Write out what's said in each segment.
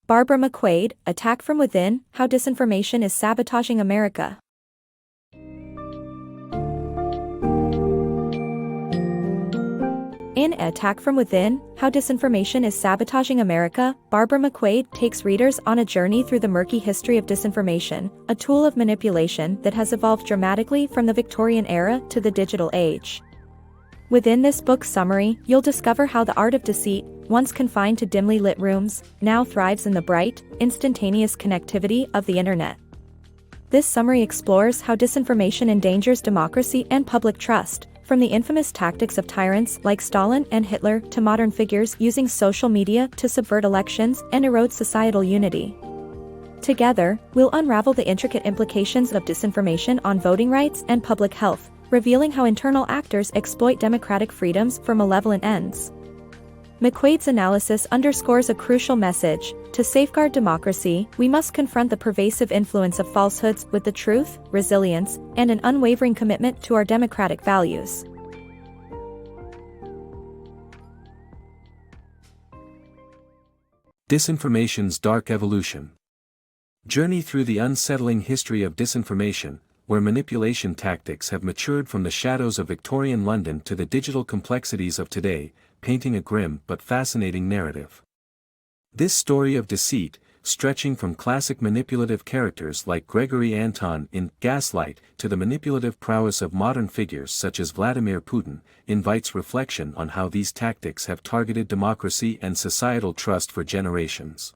Barbara McQuade, Attack from Within, How Disinformation is Sabotaging America. In Attack from Within, How Disinformation is Sabotaging America, Barbara McQuade takes readers on a journey through the murky history of disinformation, a tool of manipulation that has evolved dramatically from the Victorian era to the digital age. Within this book's summary, you'll discover how the art of deceit, once confined to dimly lit rooms, now thrives in the bright, instantaneous connectivity of the internet. This summary explores how disinformation endangers democracy and public trust, from the infamous tactics of tyrants like Stalin and Hitler to modern figures using social media to subvert elections and erode societal unity. Together, we'll unravel the intricate implications of disinformation on voting rights and public health, revealing how internal actors exploit democratic freedoms for malevolent ends. McQuade's analysis underscores a crucial message: to safeguard democracy, we must confront the pervasive influence of falsehoods with the truth, resilience, and an unwavering commitment to our democratic values. Disinformation's Dark Evolution. Journey through the unsettling history of disinformation, where manipulation tactics have matured from the shadows of Victorian London to the digital complexities of today, painting a grim but fascinating narrative. This story of deceit, stretching from classic manipulative characters like Gregory Anton in Gaslight to the manipulative prowess of modern figures such as Vladimir Putin, invites reflection on how these tactics have targeted democracy and societal trust for generations.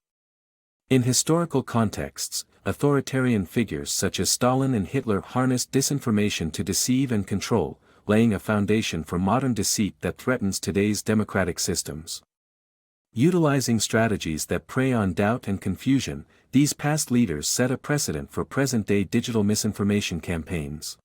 In historical contexts, authoritarian figures such as Stalin and Hitler harnessed disinformation to deceive and control, laying a foundation for modern deceit that threatens today's democratic systems. Utilizing strategies that prey on doubt and confusion, these past leaders set a precedent for present-day digital misinformation campaigns.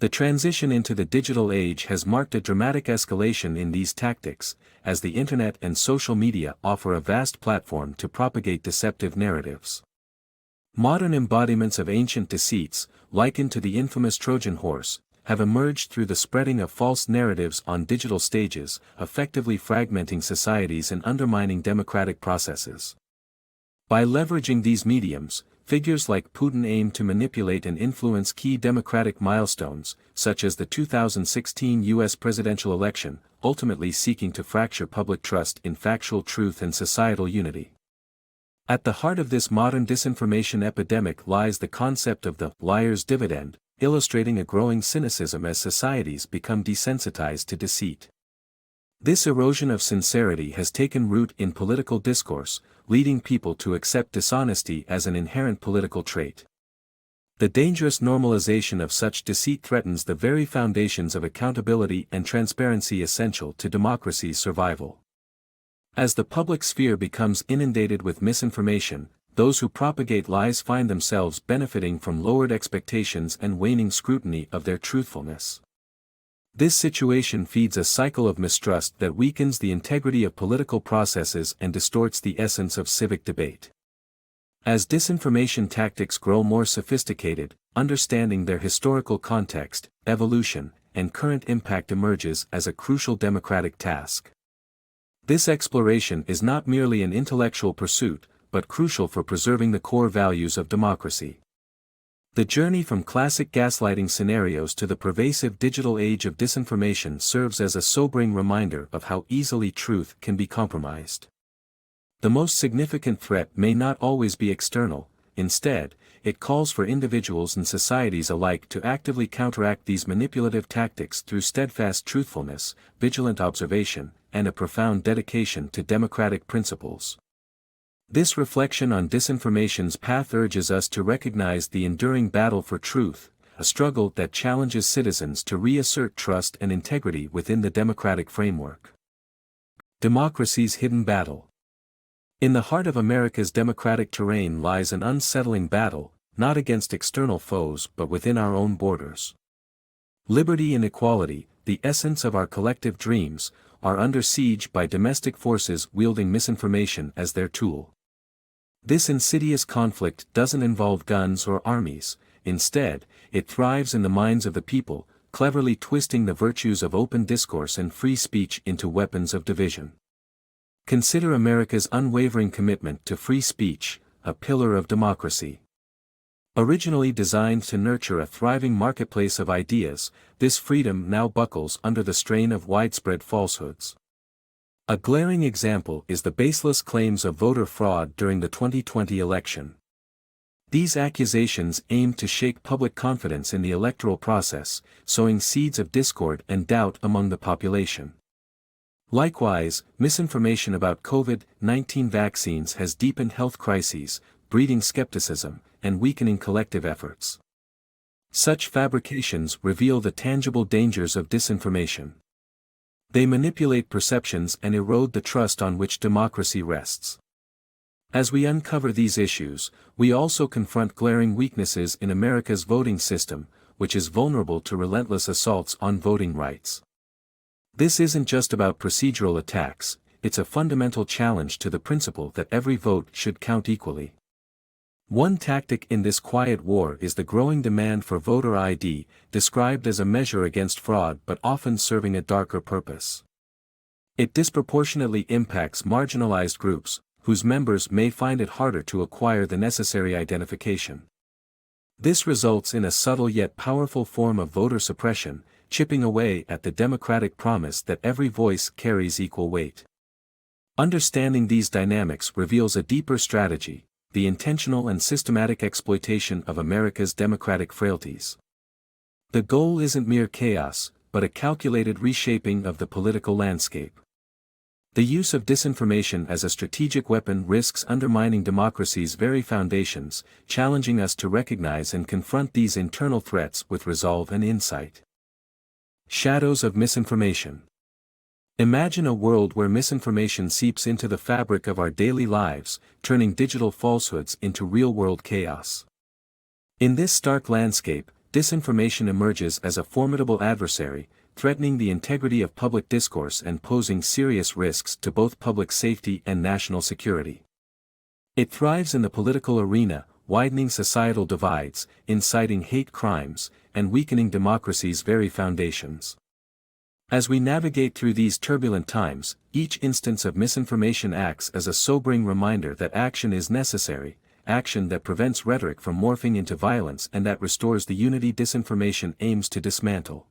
The transition into the digital age has marked a dramatic escalation in these tactics, as the internet and social media offer a vast platform to propagate deceptive narratives. Modern embodiments of ancient deceits, likened to the infamous Trojan horse, have emerged through the spreading of false narratives on digital stages, effectively fragmenting societies and undermining democratic processes. By leveraging these mediums, figures like Putin aim to manipulate and influence key democratic milestones, such as the 2016 U.S. presidential election, ultimately seeking to fracture public trust in factual truth and societal unity. At the heart of this modern disinformation epidemic lies the concept of the liar's dividend, illustrating a growing cynicism as societies become desensitized to deceit. This erosion of sincerity has taken root in political discourse, leading people to accept dishonesty as an inherent political trait. The dangerous normalization of such deceit threatens the very foundations of accountability and transparency essential to democracy's survival. As the public sphere becomes inundated with misinformation, those who propagate lies find themselves benefiting from lowered expectations and waning scrutiny of their truthfulness. This situation feeds a cycle of mistrust that weakens the integrity of political processes and distorts the essence of civic debate. As disinformation tactics grow more sophisticated, understanding their historical context, evolution, and current impact emerges as a crucial democratic task. This exploration is not merely an intellectual pursuit, but crucial for preserving the core values of democracy. The journey from classic gaslighting scenarios to the pervasive digital age of disinformation serves as a sobering reminder of how easily truth can be compromised. The most significant threat may not always be external; instead, it calls for individuals and societies alike to actively counteract these manipulative tactics through steadfast truthfulness, vigilant observation, and a profound dedication to democratic principles. This reflection on disinformation's path urges us to recognize the enduring battle for truth, a struggle that challenges citizens to reassert trust and integrity within the democratic framework. Democracy's hidden battle. In the heart of America's democratic terrain lies an unsettling battle, not against external foes but within our own borders. Liberty and equality, the essence of our collective dreams, are under siege by domestic forces wielding misinformation as their tool. This insidious conflict doesn't involve guns or armies; instead, it thrives in the minds of the people, cleverly twisting the virtues of open discourse and free speech into weapons of division. Consider America's unwavering commitment to free speech, a pillar of democracy. Originally designed to nurture a thriving marketplace of ideas, this freedom now buckles under the strain of widespread falsehoods. A glaring example is the baseless claims of voter fraud during the 2020 election. These accusations aim to shake public confidence in the electoral process, sowing seeds of discord and doubt among the population. Likewise, misinformation about COVID-19 vaccines has deepened health crises, breeding skepticism, and weakening collective efforts. Such fabrications reveal the tangible dangers of disinformation. They manipulate perceptions and erode the trust on which democracy rests. As we uncover these issues, we also confront glaring weaknesses in America's voting system, which is vulnerable to relentless assaults on voting rights. This isn't just about procedural attacks, it's a fundamental challenge to the principle that every vote should count equally. One tactic in this quiet war is the growing demand for voter ID, described as a measure against fraud but often serving a darker purpose. It disproportionately impacts marginalized groups, whose members may find it harder to acquire the necessary identification. This results in a subtle yet powerful form of voter suppression, chipping away at the democratic promise that every voice carries equal weight. Understanding these dynamics reveals a deeper strategy: the intentional and systematic exploitation of America's democratic frailties. The goal isn't mere chaos, but a calculated reshaping of the political landscape. The use of disinformation as a strategic weapon risks undermining democracy's very foundations, challenging us to recognize and confront these internal threats with resolve and insight. Shadows of misinformation. Imagine a world where misinformation seeps into the fabric of our daily lives, turning digital falsehoods into real-world chaos. In this stark landscape, disinformation emerges as a formidable adversary, threatening the integrity of public discourse and posing serious risks to both public safety and national security. It thrives in the political arena, widening societal divides, inciting hate crimes, and weakening democracy's very foundations. As we navigate through these turbulent times, each instance of misinformation acts as a sobering reminder that action is necessary, action that prevents rhetoric from morphing into violence and that restores the unity disinformation aims to dismantle.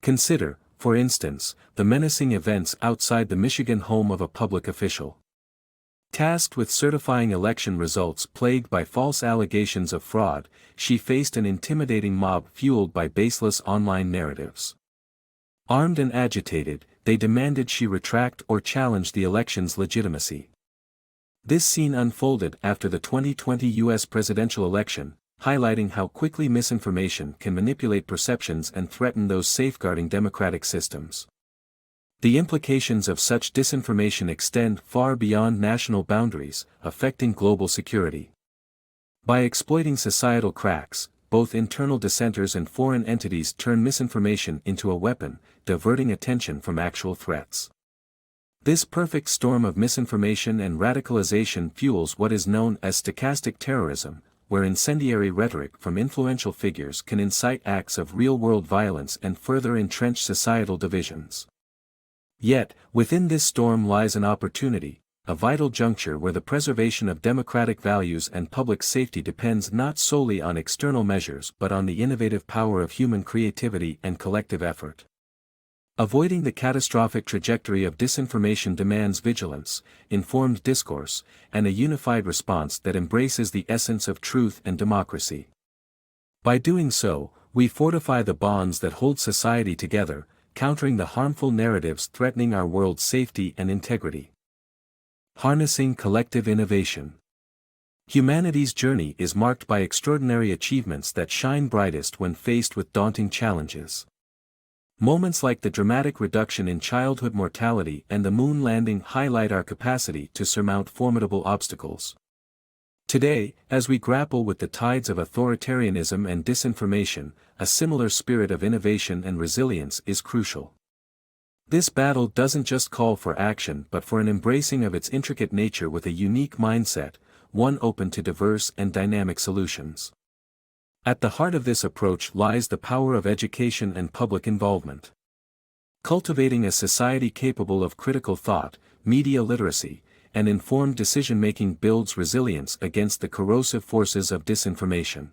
Consider, for instance, the menacing events outside the Michigan home of a public official. Tasked with certifying election results plagued by false allegations of fraud, she faced an intimidating mob fueled by baseless online narratives. Armed and agitated, they demanded she retract or challenge the election's legitimacy. This scene unfolded after the 2020 U.S. presidential election, highlighting how quickly misinformation can manipulate perceptions and threaten those safeguarding democratic systems. The implications of such disinformation extend far beyond national boundaries, affecting global security. By exploiting societal cracks, both internal dissenters and foreign entities turn misinformation into a weapon, diverting attention from actual threats. This perfect storm of misinformation and radicalization fuels what is known as stochastic terrorism, where incendiary rhetoric from influential figures can incite acts of real-world violence and further entrench societal divisions. Yet, within this storm lies an opportunity, a vital juncture where the preservation of democratic values and public safety depends not solely on external measures but on the innovative power of human creativity and collective effort. Avoiding the catastrophic trajectory of disinformation demands vigilance, informed discourse, and a unified response that embraces the essence of truth and democracy. By doing so, we fortify the bonds that hold society together, countering the harmful narratives threatening our world's safety and integrity. Harnessing collective innovation. Humanity's journey is marked by extraordinary achievements that shine brightest when faced with daunting challenges. Moments like the dramatic reduction in childhood mortality and the moon landing highlight our capacity to surmount formidable obstacles. Today, as we grapple with the tides of authoritarianism and disinformation, a similar spirit of innovation and resilience is crucial. This battle doesn't just call for action but for an embracing of its intricate nature with a unique mindset, one open to diverse and dynamic solutions. At the heart of this approach lies the power of education and public involvement. Cultivating a society capable of critical thought, media literacy, and informed decision-making builds resilience against the corrosive forces of disinformation.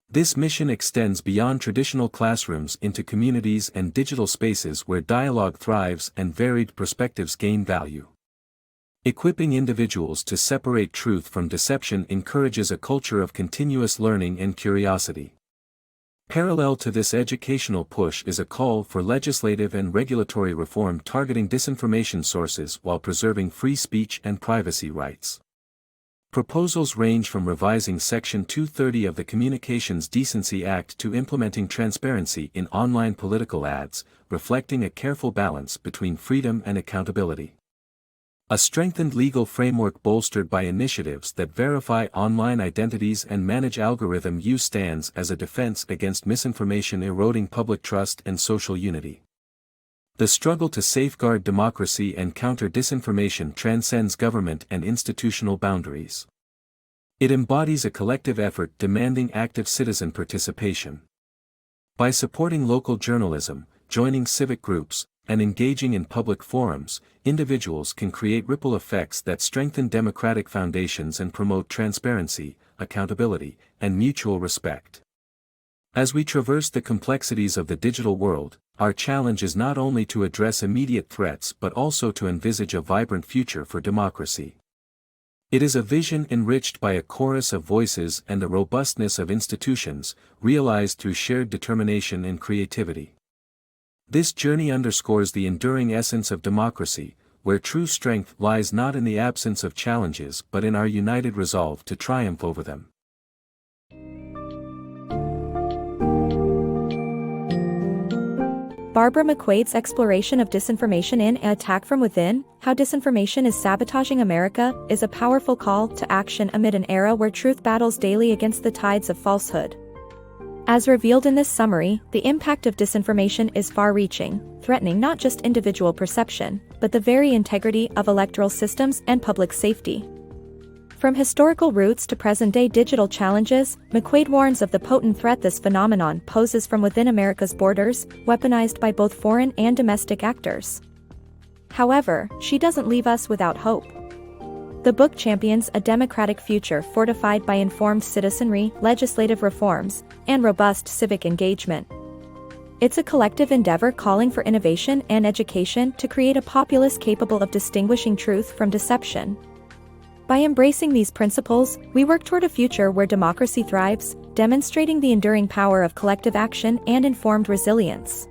This mission extends beyond traditional classrooms into communities and digital spaces where dialogue thrives and varied perspectives gain value. Equipping individuals to separate truth from deception encourages a culture of continuous learning and curiosity. Parallel to this educational push is a call for legislative and regulatory reform targeting disinformation sources while preserving free speech and privacy rights. Proposals range from revising Section 230 of the Communications Decency Act to implementing transparency in online political ads, reflecting a careful balance between freedom and accountability. A strengthened legal framework bolstered by initiatives that verify online identities and manage algorithm use stands as a defense against misinformation eroding public trust and social unity. The struggle to safeguard democracy and counter disinformation transcends government and institutional boundaries. It embodies a collective effort demanding active citizen participation. By supporting local journalism, joining civic groups, and engaging in public forums, individuals can create ripple effects that strengthen democratic foundations and promote transparency, accountability, and mutual respect. As we traverse the complexities of the digital world, our challenge is not only to address immediate threats but also to envisage a vibrant future for democracy. It is a vision enriched by a chorus of voices and the robustness of institutions, realized through shared determination and creativity. This journey underscores the enduring essence of democracy, where true strength lies not in the absence of challenges but in our united resolve to triumph over them. Barbara McQuade's exploration of disinformation in Attack from Within, How Disinformation is Sabotaging America, is a powerful call to action amid an era where truth battles daily against the tides of falsehood. As revealed in this summary, the impact of disinformation is far-reaching, threatening not just individual perception, but the very integrity of electoral systems and public safety. From historical roots to present-day digital challenges, McQuade warns of the potent threat this phenomenon poses from within America's borders, weaponized by both foreign and domestic actors. However, she doesn't leave us without hope. The book champions a democratic future fortified by informed citizenry, legislative reforms, and robust civic engagement. It's a collective endeavor calling for innovation and education to create a populace capable of distinguishing truth from deception. By embracing these principles, we work toward a future where democracy thrives, demonstrating the enduring power of collective action and informed resilience.